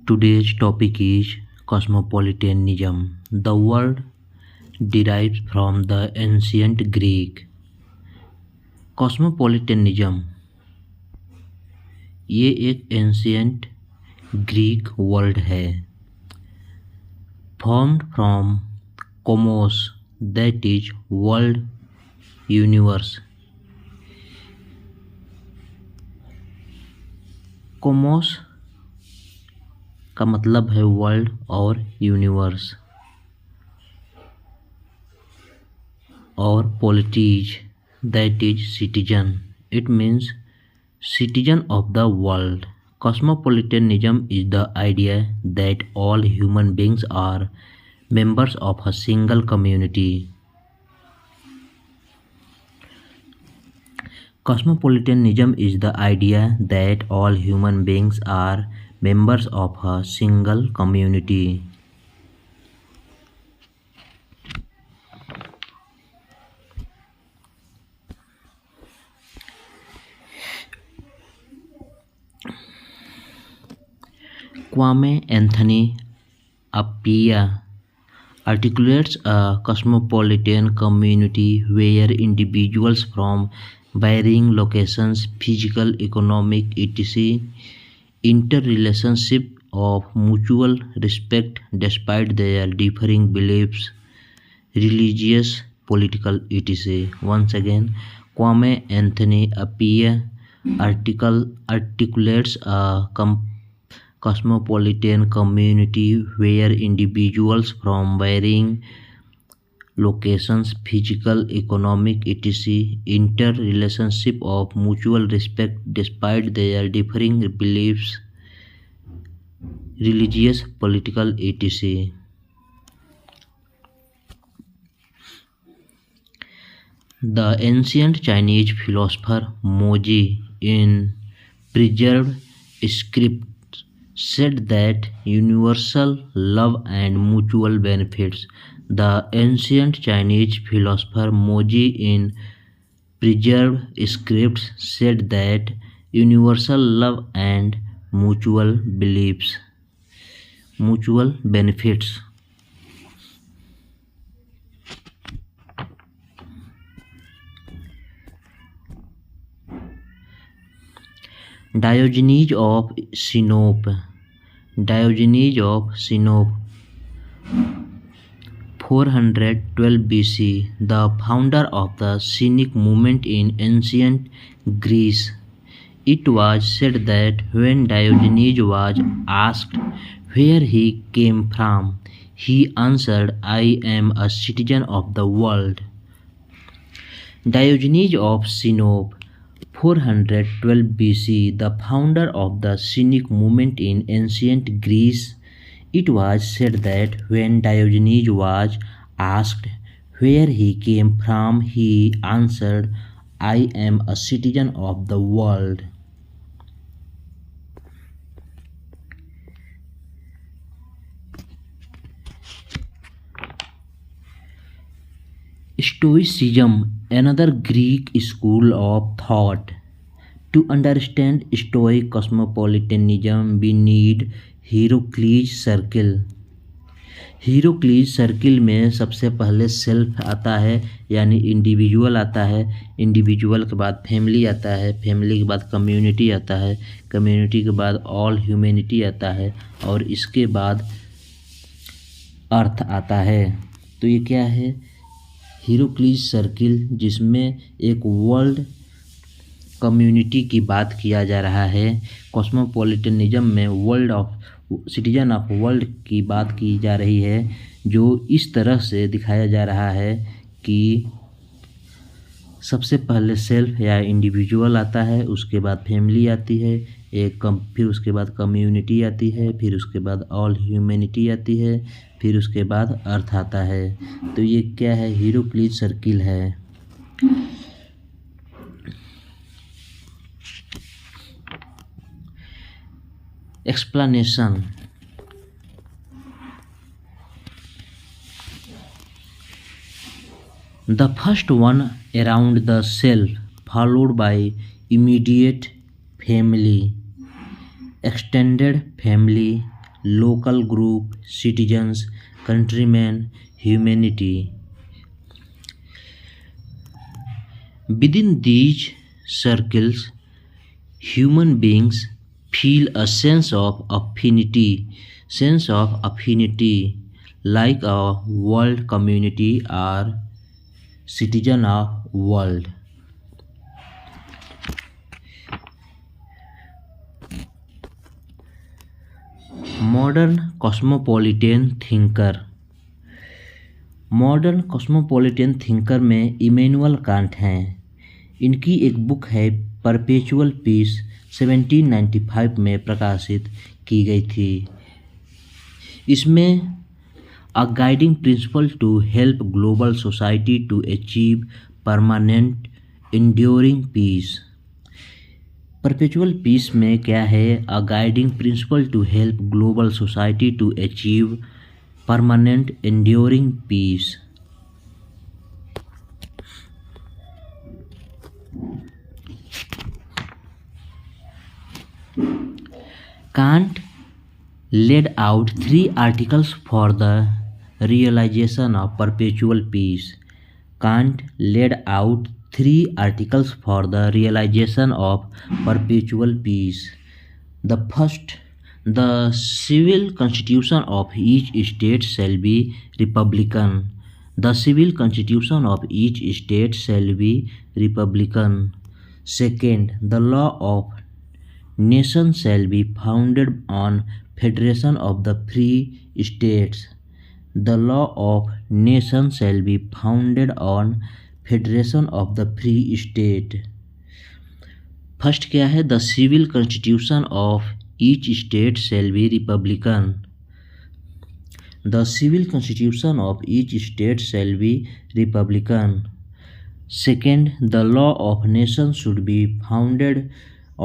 Today's topic is cosmopolitanism. The word derives from the ancient Greek cosmopolitanism. ये एक ancient Greek word है formed from cosmos that is world universe. cosmos का मतलब है world और universe और politis that is citizen. It means citizen of the world. Cosmopolitanism is the idea that all human beings are members of a single community. Cosmopolitanism is the idea that all human beings are members of a single community. Kwame Anthony Appiah articulates a cosmopolitan community where individuals from varying locations, physical, economic, etc., interrelationship of mutual respect despite their differing beliefs, religious, political, etc. Once again, Kwame Anthony Appiah articulates a cosmopolitan community where individuals from varying locations, physical, economic, etc., interrelationship of mutual respect despite their differing beliefs, religious, political, etc. The ancient Chinese philosopher Moji in preserved script said that universal love and mutual benefits. The ancient Chinese philosopher Moji in preserved scripts said that universal love and mutual benefits. Diogenes of Sinope 412 BC, the founder of the Cynic movement in ancient Greece. It was said that when Diogenes was asked where he came from, he answered, "I am a citizen of the world." Diogenes of Sinope 412 BC, the founder of the Cynic movement in ancient Greece. It was said that when Diogenes was asked where he came from, he answered, "I am a citizen of the world." Stoicism, another Greek school of thought. To understand Stoic cosmopolitanism, we need Hierocles circle में सबसे पहले self आता है यानी individual आता है, individual के बाद फैमिली आता है, फैमिली के बाद कम्युनिटी आता है, कम्युनिटी के बाद ऑल ह्यूमैनिटी आता है और इसके बाद अर्थ आता है। तो ये क्या है? हीरोक्लीज सर्किल, जिसमें एक वर्ल्ड कम्युनिटी की बात किया जा रहा है। कॉस्मोपॉलिटनिज्म में world of citizen of world की बात की जा रही है, जो इस तरह से दिखाया जा रहा है कि सबसे पहले सेल्फ या इंडिविजुअल आता है, उसके बाद फैमिली आती है, फिर उसके बाद कम्युनिटी आती है, फिर उसके बाद ऑल ह्यूमैनिटी आती है, फिर उसके बाद अर्थ आता है। तो ये क्या है? हीरोक्लीज सर्किल है। Explanation. The first one around the self, followed by immediate family, extended family, local group, citizens, countrymen, humanity. Within these circles, human beings feel a sense of affinity, like a world community or citizen of world. Modern cosmopolitan thinker. Modern cosmopolitan thinker में Immanuel Kant हैं। इनकी एक book है perpetual piece 1795 में प्रकाशित की गई थी। इसमें a guiding principle to help global society to achieve permanent enduring peace. Perpetual peace में क्या है? A guiding principle to help global society to achieve permanent enduring peace. Kant laid out 3 articles for the realization of perpetual peace. Kant laid out 3 articles for the realization of perpetual peace. The first, the civil constitution of each state shall be republican. The civil constitution of each state shall be republican. Second, the law of nation shall be founded on federation of the free states. The law of nation shall be founded on federation of the free state. First क्या है? The civil constitution of each state shall be republican. The civil constitution of each state shall be republican. Second, the law of nation should be founded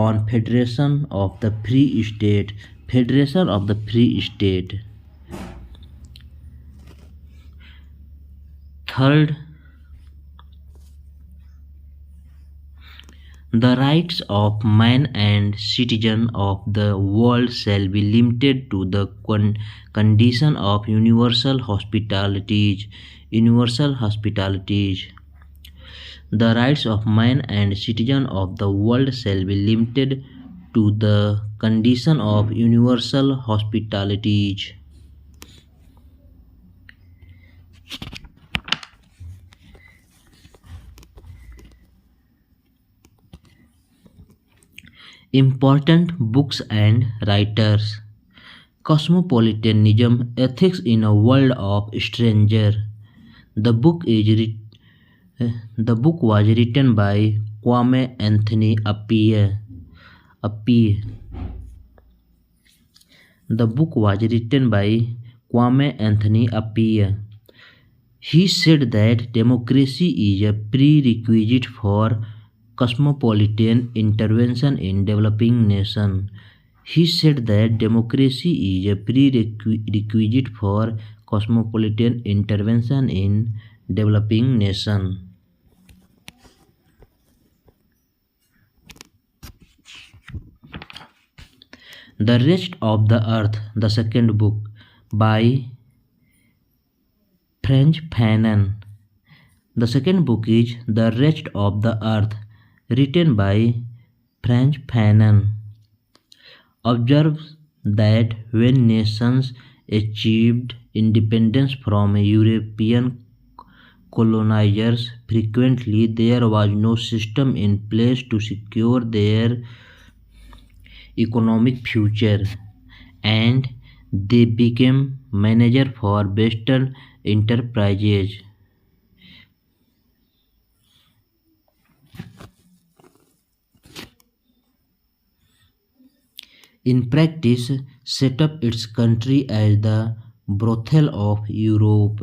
on federation of the free state. Federation of the free state. Third, the rights of man and citizen of the world shall be limited to the condition of universal hospitalities. Universal hospitalities. The rights of man and citizen of the world shall be limited to the condition of universal hospitalities. Important books and writers. Cosmopolitanism, Ethics in a World of Stranger. The book was written by Kwame Anthony Appiah. The book was written by Kwame Anthony Appiah. He said that democracy is a prerequisite for cosmopolitan intervention in developing nation. He said that democracy is a prerequisite for cosmopolitan intervention in developing nation. The Rest of the Earth, the second book, by Frantz Fanon. The second book is The Rest of the Earth, written by Frantz Fanon. Observes that when nations achieved independence from European colonizers, frequently there was no system in place to secure their economic future, and they became manager for Western enterprises. In practice, set up its country as the brothel of Europe.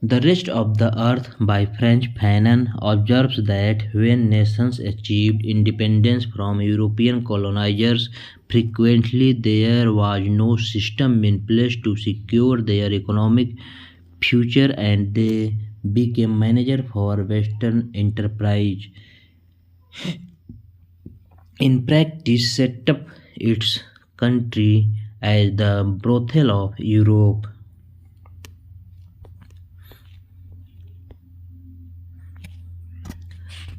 The Rest of the Earth by Frantz Fanon observes that when nations achieved independence from European colonizers, frequently there was no system in place to secure their economic future, and they became manager for Western enterprise. In practice, set up its country as the brothel of Europe.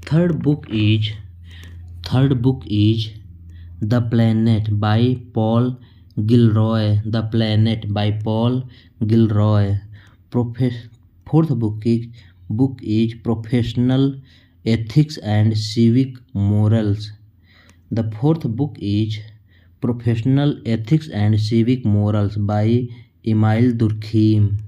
Third book is The Planet by Paul Gilroy. The Planet by Paul Gilroy. Fourth book is Professional Ethics and Civic Morals. The fourth book is Professional Ethics and Civic Morals by Emil Durkheim.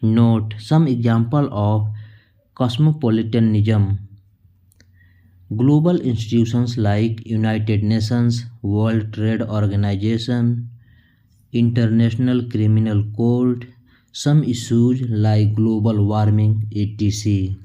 Note some example of cosmopolitanism. Global institutions like United Nations, World Trade Organization, International Criminal Court, some issues like global warming, etc.